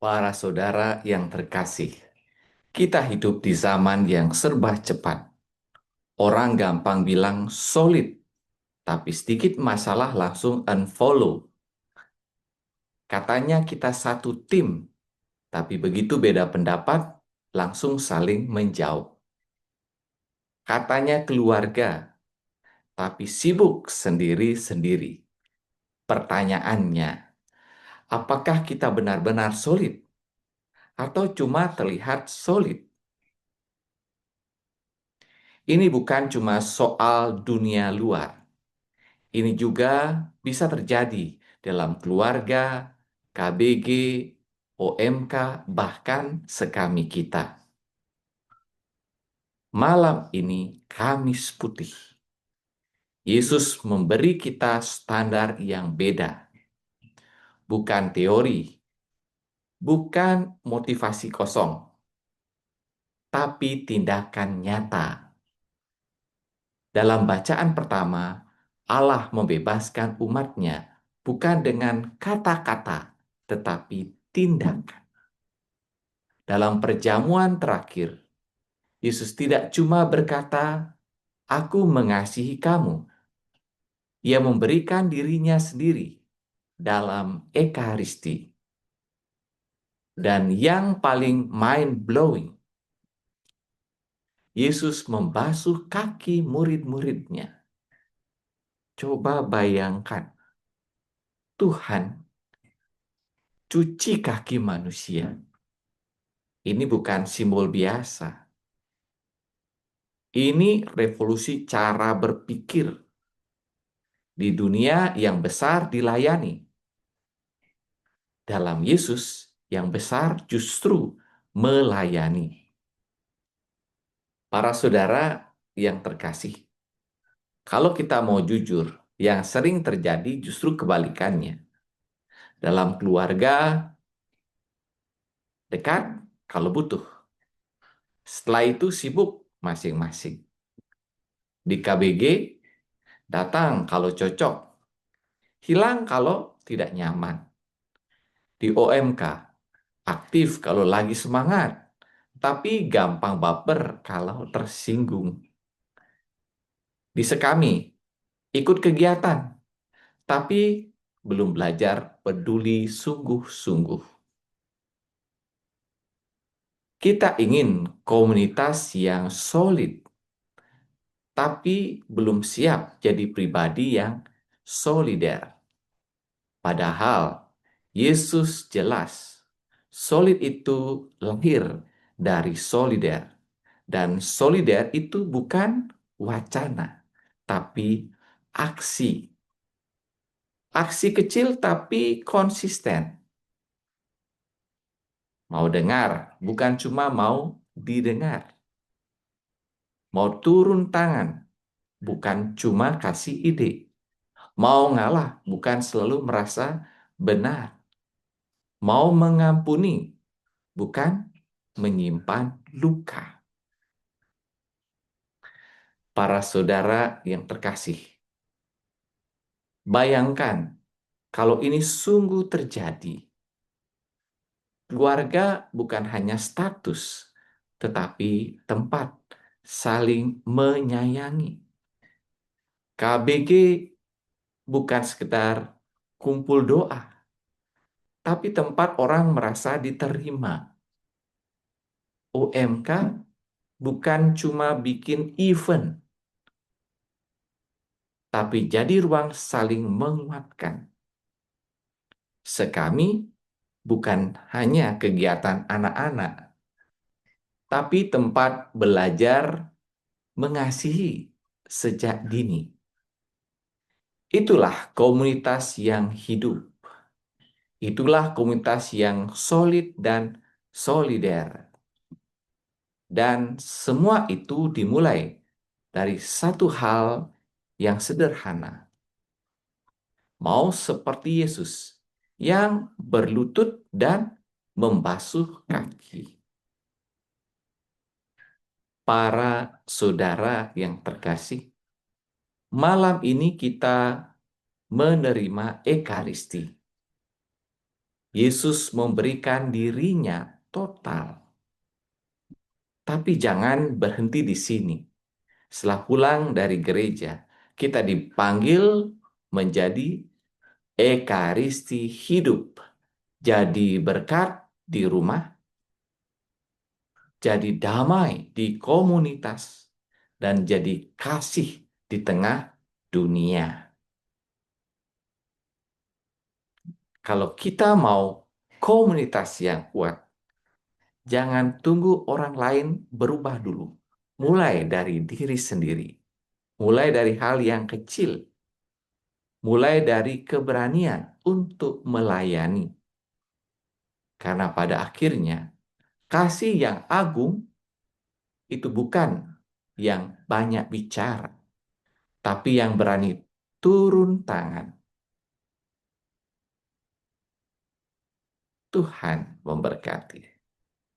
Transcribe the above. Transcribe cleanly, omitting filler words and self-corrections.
Para saudara yang terkasih, kita hidup di zaman yang serba cepat. Orang gampang bilang solid, tapi sedikit masalah langsung unfollow. Katanya kita satu tim, tapi begitu beda pendapat, langsung saling menjauh. Katanya keluarga, tapi sibuk sendiri-sendiri. Pertanyaannya, apakah kita benar-benar solid? Atau cuma terlihat solid? Ini bukan cuma soal dunia luar. Ini juga bisa terjadi dalam keluarga, KBG, OMK, bahkan sekami kita. Malam ini Kamis Putih. Yesus memberi kita standar yang beda. Bukan teori, bukan motivasi kosong, tapi tindakan nyata. Dalam bacaan pertama, Allah membebaskan umatnya bukan dengan kata-kata, tetapi tindakan. Dalam perjamuan terakhir, Yesus tidak cuma berkata, "Aku mengasihi kamu." Ia memberikan dirinya sendiri dalam Ekaristi. Dan yang paling mind-blowing, Yesus membasuh kaki murid-muridnya. Coba bayangkan, Tuhan cuci kaki manusia. Ini bukan simbol biasa. Ini revolusi cara berpikir. Di dunia yang besar dilayani. Dalam Yesus yang besar justru melayani. Para saudara yang terkasih, kalau kita mau jujur, yang sering terjadi justru kebalikannya. Dalam keluarga, dekat kalau butuh. Setelah itu sibuk masing-masing. Di KBG, datang kalau cocok. Hilang kalau tidak nyaman. Di OMK, aktif kalau lagi semangat. Tapi gampang baper kalau tersinggung. Di Sekami, ikut kegiatan. Tapi belum belajar peduli sungguh-sungguh. Kita ingin komunitas yang solid, tapi belum siap jadi pribadi yang solider. Padahal Yesus jelas, solid itu lahir dari solider. Dan solider itu bukan wacana, tapi aksi. Aksi kecil tapi konsisten. Mau dengar, bukan cuma mau didengar. Mau turun tangan, bukan cuma kasih ide. Mau ngalah, bukan selalu merasa benar. Mau mengampuni, bukan menyimpan luka. Para saudara yang terkasih, bayangkan kalau ini sungguh terjadi. Keluarga bukan hanya status, tetapi tempat saling menyayangi. KBG bukan sekedar kumpul doa, tapi tempat orang merasa diterima. OMK bukan cuma bikin event, tapi jadi ruang saling menguatkan. Sekami bukan hanya kegiatan anak-anak, tapi tempat belajar mengasihi sejak dini. Itulah komunitas yang hidup. Itulah komunitas yang solid dan solider. Dan semua itu dimulai dari satu hal yang sederhana. Mau seperti Yesus yang berlutut dan membasuh kaki. Para saudara yang terkasih, malam ini kita menerima Ekaristi. Yesus memberikan dirinya total. Tapi jangan berhenti di sini. Setelah pulang dari gereja, kita dipanggil menjadi ekaristi hidup. Jadi berkat di rumah, jadi damai di komunitas, dan jadi kasih di tengah dunia. Kalau kita mau komunitas yang kuat, jangan tunggu orang lain berubah dulu. Mulai dari diri sendiri. Mulai dari hal yang kecil. Mulai dari keberanian untuk melayani. Karena pada akhirnya, kasih yang agung itu bukan yang banyak bicara, tapi yang berani turun tangan. Tuhan memberkati.